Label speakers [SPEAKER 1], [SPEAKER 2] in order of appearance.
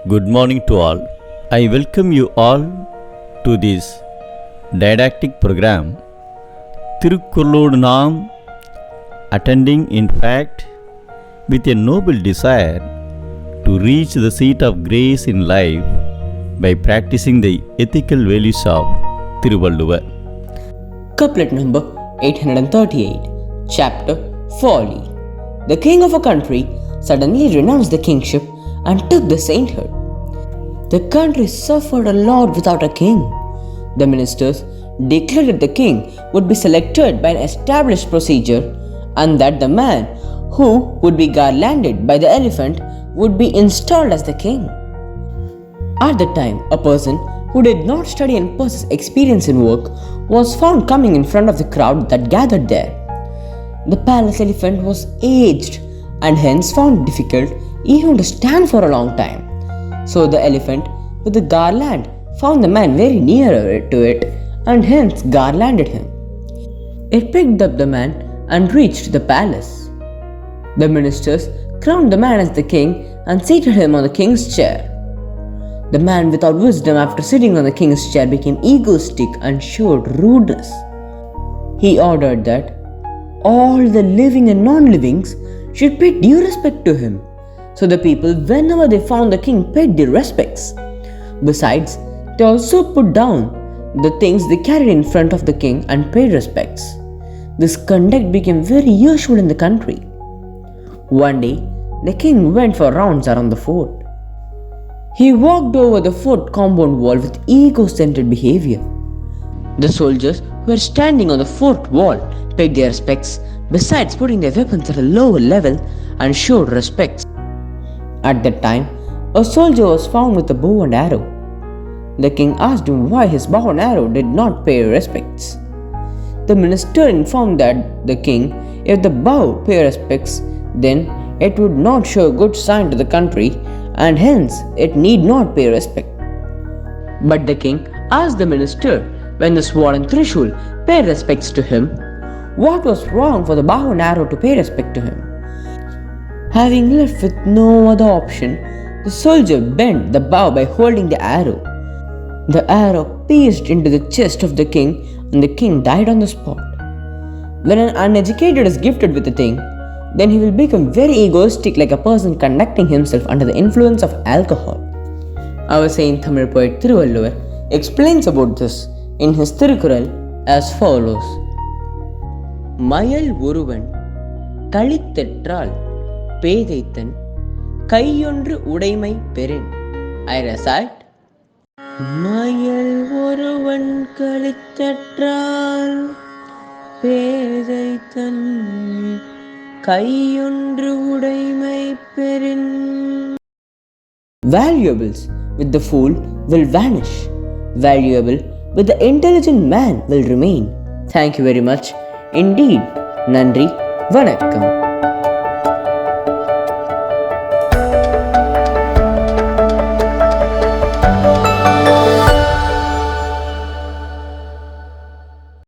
[SPEAKER 1] Good morning to all. I welcome you all to this didactic program, Thirukkuralodu Naam, attending in fact with a noble desire to reach the seat of grace in life by practicing the ethical values of Thiruvalluvvar.
[SPEAKER 2] Couplet number 838, chapter Folly. The king of a country suddenly renounced the kingship and took the sainthood. The country suffered a lot without a king. The ministers declared that the king would be selected by an established procedure and that the man who would be garlanded by the elephant would be installed as the king. At the time, a person who did not study and possess experience in work was found coming in front of the crowd that gathered there. The palace elephant was aged and hence found difficult even to stand for a long time. So the elephant with the garland found the man very near to it and hence garlanded him. It picked up the man and reached the palace. The ministers crowned the man as the king and seated him on the king's chair. The man without wisdom after sitting on the king's chair became egoistic and showed rudeness. He ordered that all the living and non-livings should pay due respect to him. So the people, whenever they found the king, paid their respects. Besides, they also put down the things they carried in front of the king and paid respects. This conduct became very usual in the country. One day, the king went for rounds around the fort. He walked over the fort compound wall with ego-centered behavior. The soldiers who were standing on the fort wall paid their respects, besides putting their weapons at a lower level and showed respects. At that time, a soldier was found with a bow and arrow. The king asked him why his bow and arrow did not pay respects. The minister informed the king if the bow paid respects, then it would not show a good sign to the country and hence it need not pay respect. But the king asked the minister when the sword and trishul paid respects to him, what was wrong for the bow and arrow to pay respect to him? Having left with no other option, the soldier bent the bow by holding the arrow. The arrow pierced into the chest of the king and the king died on the spot. When an uneducated is gifted with a thing, then he will become very egoistic like a person conducting himself under the influence of alcohol. Our saint Tamil poet Thiruvalluvvar explains about this in his Thirukkural as follows. மயல் ஒருவன் களித்தெற்றால் பேதைத்தன் கையொன்று உடைமை பெறின். I recite. மயல் ஒருவன் களித்தெற்றால் பேதைத்தன் கையொன்று உடைமை பெறின். Valuables with the fool will vanish. Valuable with the intelligent man will remain. Thank you very much. Indeed. நன்றி. வணக்கம்.